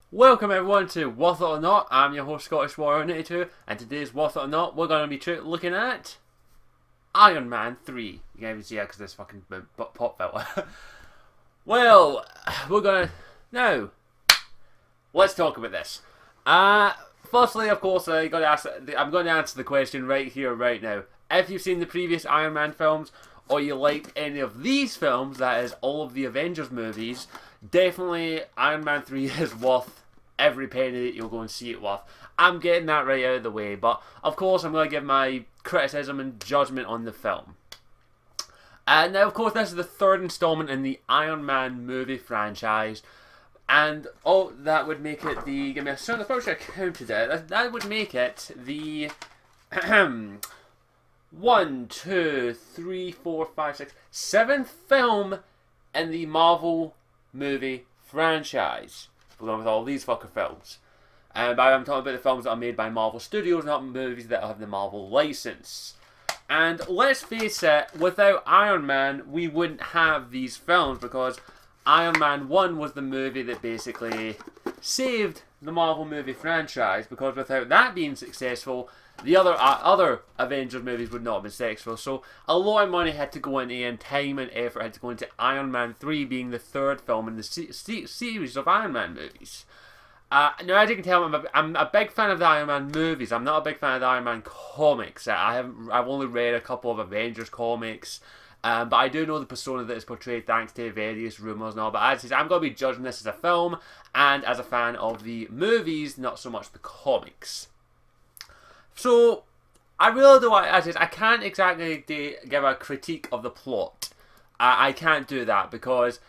Welcome everyone to Worth It or Not. I'm your host Scottish Warrior 82, and today's Worth It or Not, we're going to be looking at Iron Man 3. You can't even see that because this fucking pop filter. Well, we're going to... No. Let's talk about this. Firstly, of course, I'm going to answer the question right here, right now. If you've seen the previous Iron Man films, or you liked any of these films, that is, all of the Avengers movies, definitely Iron Man 3 is worth every penny that you'll go and see it worth. I'm getting that right out of the way, but of course I'm going to give my criticism and judgment on the film. Now, of course, this is the third installment in the Iron Man movie franchise, and that would make it the... Give me a second, I probably should have counted it. That would make it the... 1, 2, 3, 4, 5, 6, 7th film in the Marvel movie franchise. Along with all these fucker films. And I'm talking about the films that are made by Marvel Studios, not movies that have the Marvel license. And let's face it, without Iron Man, we wouldn't have these films, because Iron Man 1 was the movie that basically saved the Marvel movie franchise, because without that being successful, the other Avengers movies would not have been successful. So a lot of money had to go into, and time and effort had to go into Iron Man 3 being the third film in the series of Iron Man movies. Now, as you can tell, I'm a big fan of the Iron Man movies. I'm not a big fan of the Iron Man comics. I've only read a couple of Avengers comics. But I do know the persona that is portrayed thanks to various rumours and all. But as I said, I'm going to be judging this as a film and as a fan of the movies, not so much the comics. So, I really do, as I said, I can't exactly give a critique of the plot. I can't do that, because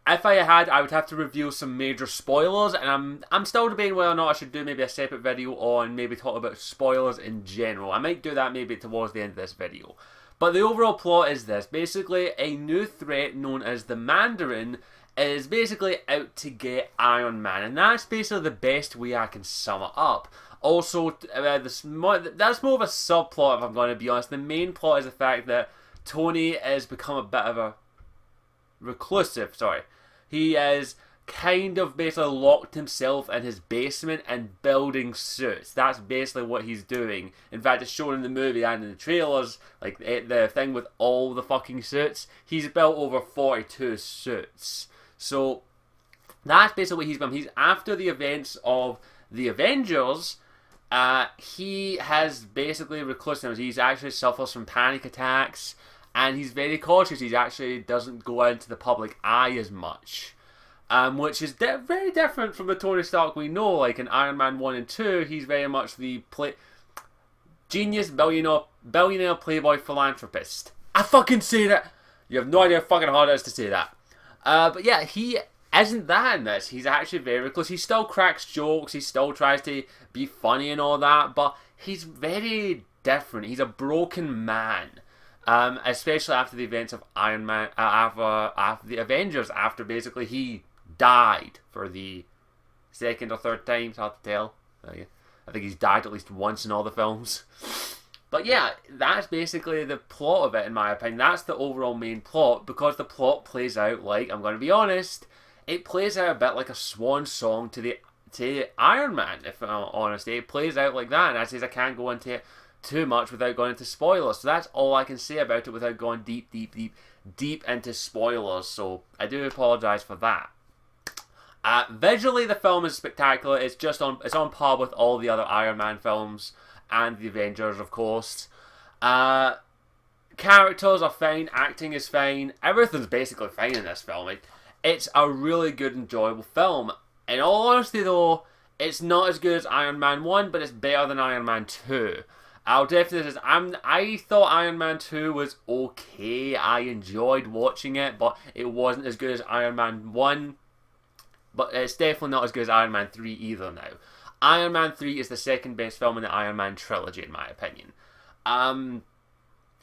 if I had, I would have to reveal some major spoilers, and I'm still debating whether or not I should do maybe a separate video on maybe talk about spoilers in general. I might do that maybe towards the end of this video. But the overall plot is this. Basically, a new threat known as the Mandarin is basically out to get Iron Man, and that's basically the best way I can sum it up. Also, that's more of a subplot, if I'm going to be honest. The main plot is the fact that Tony has become a bit of a reclusive, He has kind of basically locked himself in his basement and building suits. That's basically what he's doing. In fact, it's shown in the movie and in the trailers, like the thing with all the fucking suits. He's built over 42 suits. So, that's basically what he's done. He's after the events of the Avengers. He has basically reclusive. He actually suffers from panic attacks, and he's very cautious. He actually doesn't go out into the public eye as much, which is very different from the Tony Stark we know. Like in Iron Man 1 and 2, he's very much the genius, billionaire playboy philanthropist. I fucking say that. You have no idea how fucking hard it is to say that. But yeah, he isn't that in this. He's actually very reckless. He still cracks jokes. He still tries to be funny and all that. But he's very different. He's a broken man. Especially after the events of Iron Man, after the Avengers, after basically he died for the second or third time. It's hard to tell. I think he's died at least once in all the films. But yeah, that's basically the plot of it, in my opinion. That's the overall main plot, because the plot plays out like, I'm going to be honest, it plays out a bit like a swan song to Iron Man, if I'm honest. It plays out like that, and as I say, I can't go into it too much without going into spoilers. So that's all I can say about it without going deep into spoilers. So I do apologise for that. Visually, the film is spectacular. It's on par with all the other Iron Man films and the Avengers, of course. Characters are fine. Acting is fine. Everything's basically fine in this film. It's a really good, enjoyable film. In all honesty, though, it's not as good as Iron Man 1, but it's better than Iron Man 2. I'll definitely say I thought Iron Man 2 was okay. I enjoyed watching it, but it wasn't as good as Iron Man 1. But it's definitely not as good as Iron Man 3 either now. Iron Man 3 is the second best film in the Iron Man trilogy, in my opinion. And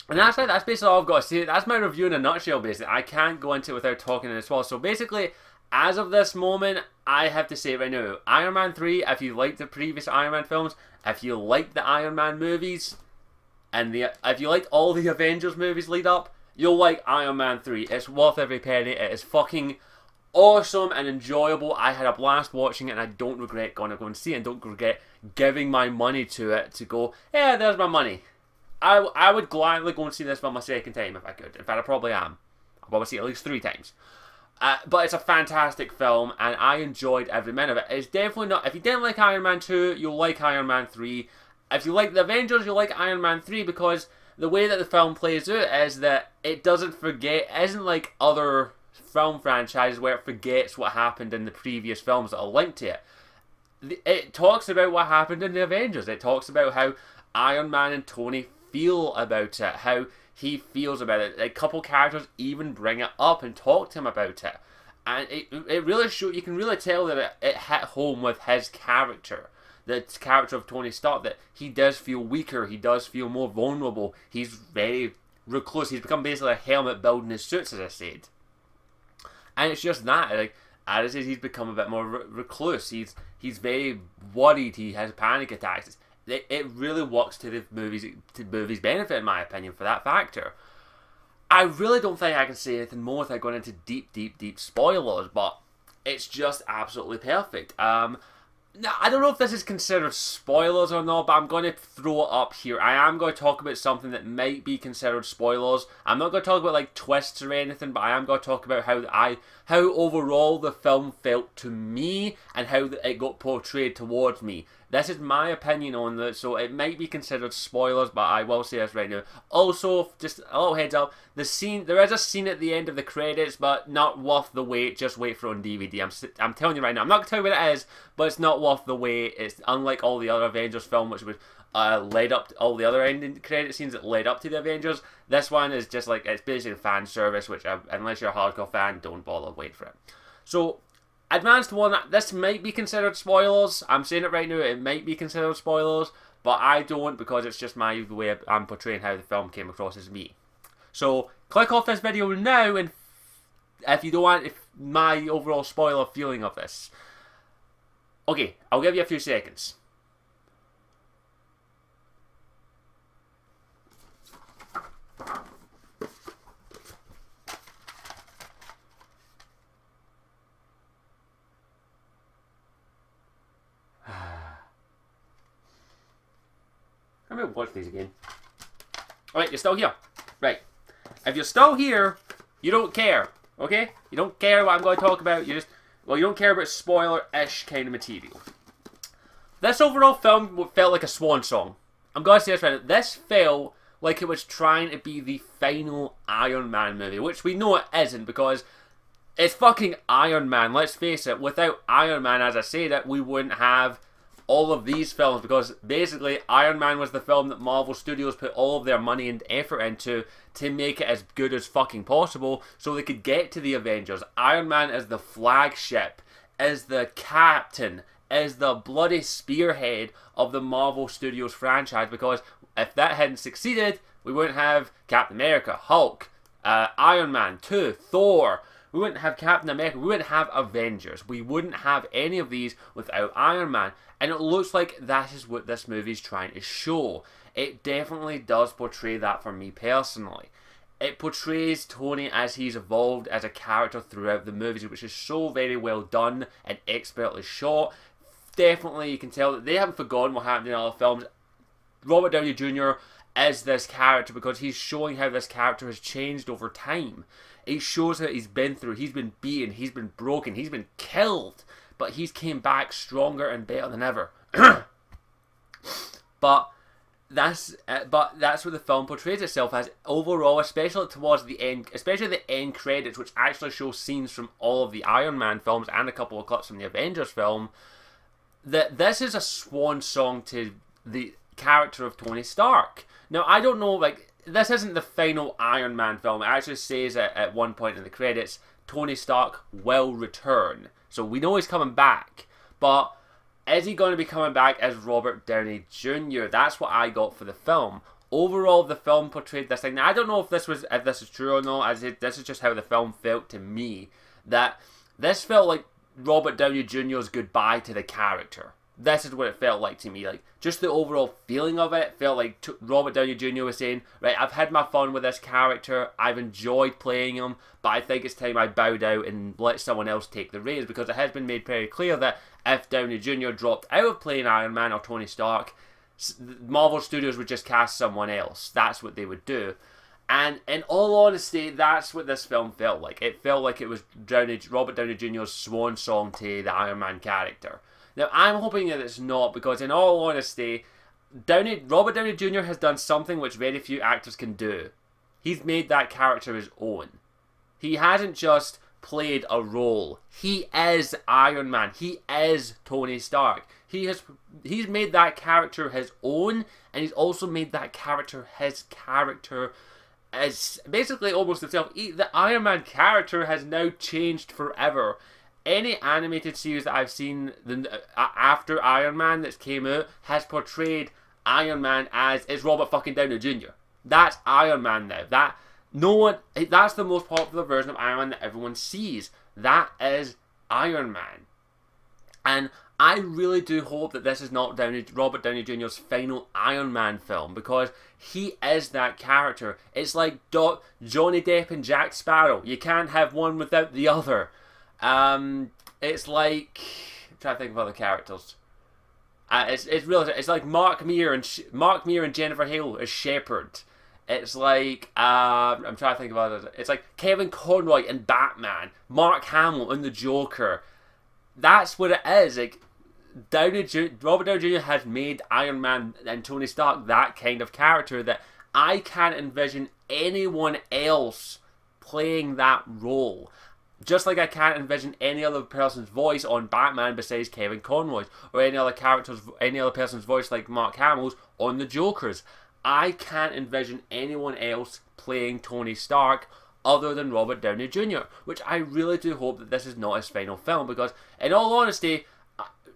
that's basically all I've got to say. That's my review in a nutshell, basically. I can't go into it without talking as well. So basically, as of this moment, I have to say right now, Iron Man 3, if you liked the previous Iron Man films, if you liked the Iron Man movies, and if you liked all the Avengers movies lead up, you'll like Iron Man 3. It's worth every penny. It is fucking awesome and enjoyable. I had a blast watching it, and I don't regret going to go and see it, and don't regret giving my money to it to go, yeah, there's my money. I would gladly go and see this film a second time if I could. In fact, I probably am. I'll probably see it at least 3 times. But it's a fantastic film, and I enjoyed every minute of it. It's definitely not... If you didn't like Iron Man 2, you'll like Iron Man 3. If you like the Avengers, you'll like Iron Man 3, because the way that the film plays out is that it doesn't forget... It isn't like other film franchises where it forgets what happened in the previous films that are linked to it. It talks about what happened in the Avengers. It talks about how Iron Man and Tony feel about it, how he feels about it. A couple characters even bring it up and talk to him about it, and it really shows. You can really tell that it hit home with his character, the character of Tony Stark, that he does feel weaker, he does feel more vulnerable, he's very recluse, he's become basically a hermit building his suits, as I said. And it's just that, like, as I said, he's become a bit more recluse, he's very worried, he has panic attacks. It really works to the movie's benefit, in my opinion, for that factor. I really don't think I can say anything more without going into deep spoilers, but it's just absolutely perfect. Now, I don't know if this is considered spoilers or not, but I'm going to throw it up here. I am going to talk about something that might be considered spoilers. I'm not going to talk about like twists or anything, but I am going to talk about how overall the film felt to me and how it got portrayed towards me. This is my opinion on it, so it might be considered spoilers, but I will say this right now. Also, just a little heads up, there is a scene at the end of the credits, but not worth the wait. Just wait for it on DVD. I'm telling you right now. I'm not going to tell you what it is, but it's not worth the wait. It's unlike all the other Avengers film, which was led up to all the other ending credit scenes that led up to the Avengers. This one is just like, it's basically fan service, which unless you're a hardcore fan, don't bother wait for it. So, advanced one, this might be considered spoilers. I'm saying it right now, it might be considered spoilers, but I don't, because it's just the way I'm portraying how the film came across as me. So, click off this video now, and if you don't want my overall spoiler feeling of this. Okay, I'll give you a few seconds. I'm going to watch these again. Alright, you're still here. Right. If you're still here, you don't care. Okay? You don't care what I'm going to talk about. You don't care about spoiler-ish kind of material. This overall film felt like a swan song. I'm going to say this right now. This felt like it was trying to be the final Iron Man movie, which we know it isn't, because it's fucking Iron Man. Let's face it. Without Iron Man, as I said it, we wouldn't have all of these films, because basically Iron Man was the film that Marvel Studios put all of their money and effort into to make it as good as fucking possible so they could get to the Avengers. Iron Man is the flagship, is the captain, is the bloody spearhead of the Marvel Studios franchise, because if that hadn't succeeded, we wouldn't have Captain America, Hulk, Iron Man 2, Thor. We wouldn't have Captain America. We wouldn't have Avengers. We wouldn't have any of these without Iron Man. And it looks like that is what this movie's trying to show. It definitely does portray that for me personally. It portrays Tony as he's evolved as a character throughout the movies, which is so very well done and expertly shot. Definitely, you can tell that they haven't forgotten what happened in other films. Robert Downey Jr. is this character because he's showing how this character has changed over time. He shows what he's been through. He's been beaten. He's been broken. He's been killed. But he's came back stronger and better than ever. But that's what the film portrays itself as overall, especially towards the end, especially the end credits, which actually show scenes from all of the Iron Man films and a couple of clips from the Avengers film. That this is a swan song to the character of Tony Stark. Now, I don't know, like, this isn't the final Iron Man film. It actually says at one point in the credits, Tony Stark will return. So we know he's coming back. But is he going to be coming back as Robert Downey Jr.? That's what I got for the film. Overall, the film portrayed this thing. Now, I don't know if this is true or not. This is just how the film felt to me. That this felt like Robert Downey Jr.'s goodbye to the character. this is what it felt like to me. Like, just the overall feeling of it felt like Robert Downey Jr. was saying, right, I've had my fun with this character, I've enjoyed playing him, but I think it's time I bowed out and let someone else take the reins, because it has been made very clear that if Downey Jr. dropped out of playing Iron Man or Tony Stark, Marvel Studios would just cast someone else. That's what they would do. And in all honesty, that's what this film felt like. It felt like it was Robert Downey Jr.'s swan song to the Iron Man character. Now, I'm hoping that it's not, because in all honesty, Robert Downey Jr. has done something which very few actors can do. He's made that character his own. He hasn't just played a role. He is Iron Man. He is Tony Stark. He's made that character his own, and he's also made that character his character as basically almost himself. The Iron Man character has now changed forever. Any animated series that I've seen after Iron Man that's came out has portrayed Iron Man as it's Robert fucking Downey Jr. That's Iron Man now. That's the most popular version of Iron Man that everyone sees. That is Iron Man. And I really do hope that this is not Robert Downey Jr.'s final Iron Man film, because he is that character. It's like Johnny Depp and Jack Sparrow. You can't have one without the other. It's like, I'm trying to think of other characters. It's like Mark Meer and Jennifer Hale as Shepard. It's like I'm trying to think of others. It's like Kevin Conroy in Batman, Mark Hamill in the Joker. That's what it is. Like Robert Downey Jr. has made Iron Man and Tony Stark that kind of character that I can't envision anyone else playing that role. Just like I can't envision any other person's voice on Batman besides Kevin Conroy's, or any other person's voice like Mark Hamill's on the Joker's. I can't envision anyone else playing Tony Stark other than Robert Downey Jr., which I really do hope that this is not his final film, because in all honesty,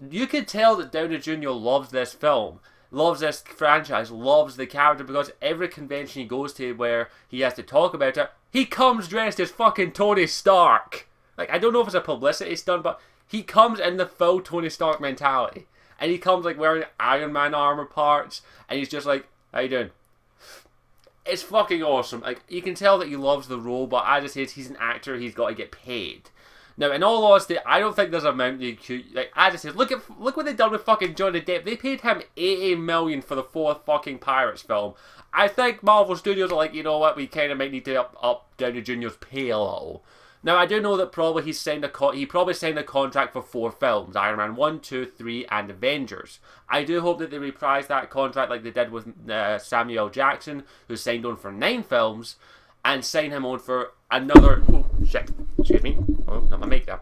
you can tell that Downey Jr. loves this film, loves this franchise, loves the character, because every convention he goes to where he has to talk about it, he comes dressed as fucking Tony Stark. Like, I don't know if it's a publicity stunt, but he comes in the full Tony Stark mentality. And he comes like wearing Iron Man armor parts, and he's just like, how you doing? It's fucking awesome. Like, you can tell that he loves the role, but as I said, he's an actor, he's got to get paid. Now, in all honesty, I don't think there's a amount you could, like, as I said, look what they done with fucking Johnny Depp. They paid him $80 million for the fourth fucking Pirates film. I think Marvel Studios are like, you know what, we kind of might need to up Downey Jr.'s pay a little. Now, I do know that probably he probably signed a contract for 4 films: Iron Man 1, 2, 3, and Avengers. I do hope that they reprise that contract like they did with Samuel Jackson, who signed on for 9 films, and sign him on for another... Oh, shit. Excuse me. Oh, not my mic there.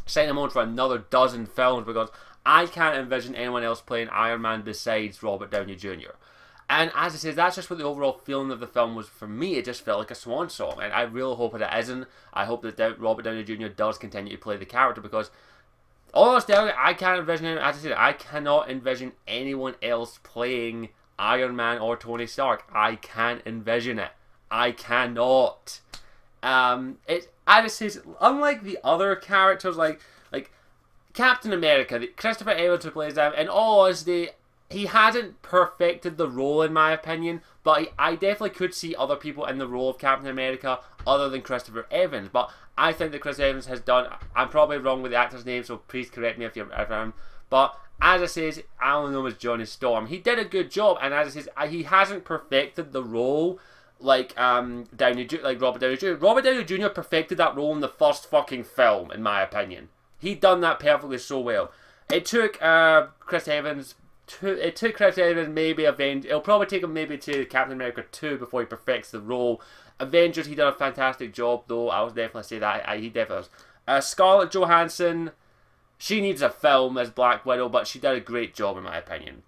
Sign him on for another dozen films, because I can't envision anyone else playing Iron Man besides Robert Downey Jr. And as I said, that's just what the overall feeling of the film was for me. It just felt like a swan song, and I really hope that it isn't. I hope that Robert Downey Jr. does continue to play the character, because honestly, I can't envision him. As I said, I cannot envision anyone else playing Iron Man or Tony Stark. I can't envision it. I cannot. As I said, unlike the other characters like Captain America, Christopher Evans who plays them, in all honesty, he hasn't perfected the role in my opinion, but I definitely could see other people in the role of Captain America other than Christopher Evans. But I think that Chris Evans has done, I'm probably wrong with the actor's name, so please correct me if I'm, but as I said, I only know him as Johnny Storm. He did a good job, and as I said, he hasn't perfected the role like Robert Downey Jr. Robert Downey Jr. perfected that role in the first fucking film, in my opinion. He done that perfectly so well. It took Chris Evans maybe Avengers. It'll probably take him maybe to Captain America 2 before he perfects the role. Avengers, he did a fantastic job though. I would definitely say that. He definitely was. Scarlett Johansson, she needs a film as Black Widow, but she did a great job in my opinion.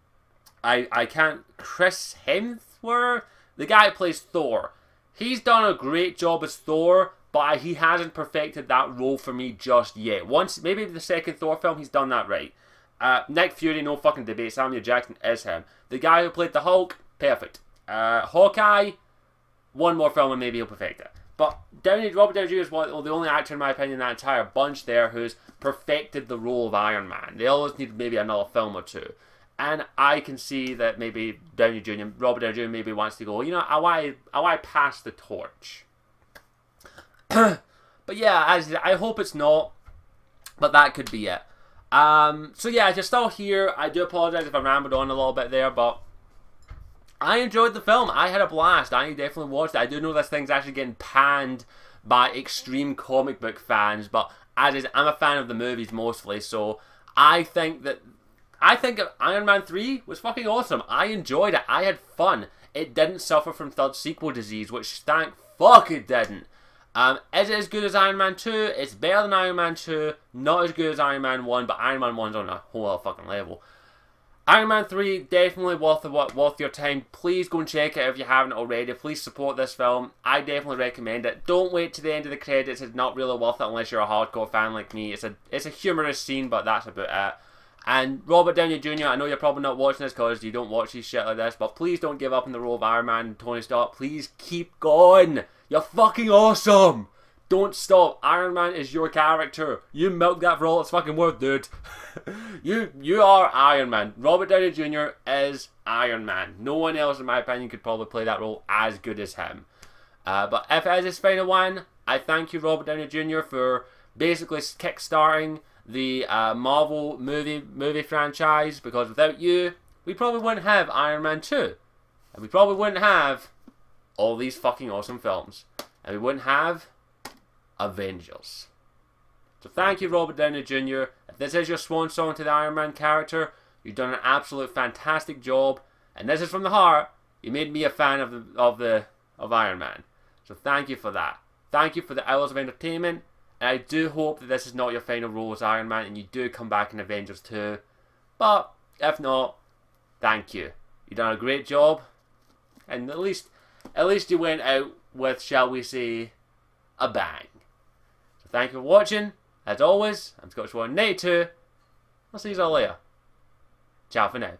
I can't... Chris Hemsworth, the guy who plays Thor, he's done a great job as Thor, but he hasn't perfected that role for me just yet. Once, maybe the second Thor film, he's done that right. Nick Fury, no fucking debate. Samuel Jackson is him. The guy who played the Hulk, perfect. Hawkeye, one more film and maybe he'll perfect it. But Robert Downey Jr. is the only actor, in my opinion, in that entire bunch there who's perfected the role of Iron Man. They always need maybe another film or two. And I can see that maybe Robert Downey Jr. maybe wants to go, you know, I want to pass the torch. But yeah, I hope it's not. But that could be it. So yeah, if you're still here, I do apologise if I rambled on a little bit there, but I enjoyed the film. I had a blast. I definitely watched it. I do know this thing's actually getting panned by extreme comic book fans, but I'm a fan of the movies mostly, so I think Iron Man 3 was fucking awesome. I enjoyed it. I had fun. It didn't suffer from third sequel disease, which thank fuck it didn't. Is it as good as Iron Man 2? It's better than Iron Man 2. Not as good as Iron Man 1, but Iron Man 1's on a whole other fucking level. Iron Man 3, definitely worth your time. Please go and check it if you haven't already. Please support this film. I definitely recommend it. Don't wait to the end of the credits. It's not really worth it unless you're a hardcore fan like me. It's a humorous scene, but that's about it. And Robert Downey Jr., I know you're probably not watching this because you don't watch these shit like this, but please don't give up on the role of Iron Man and Tony Stark. Please keep going. You're fucking awesome. Don't stop. Iron Man is your character. You milk that for all it's fucking worth, dude. you are Iron Man. Robert Downey Jr. is Iron Man. No one else, in my opinion, could probably play that role as good as him. But if it is his final one, I thank you, Robert Downey Jr., for basically kickstarting the Marvel movie franchise, because without you, we probably wouldn't have Iron Man 2. And we probably wouldn't have all these fucking awesome films. And we wouldn't have Avengers. So thank you, Robert Downey Jr. If this is your swan song to the Iron Man character, you've done an absolute fantastic job. And this is from the heart. You made me a fan of Iron Man. So thank you for that. Thank you for the hours of entertainment. And I do hope that this is not your final role as Iron Man and you do come back in Avengers 2. But if not, thank you. You've done a great job. And at least you went out with, shall we say, a bang. So thank you for watching. As always, I'm Scottish192. I'll see you all later. Ciao for now.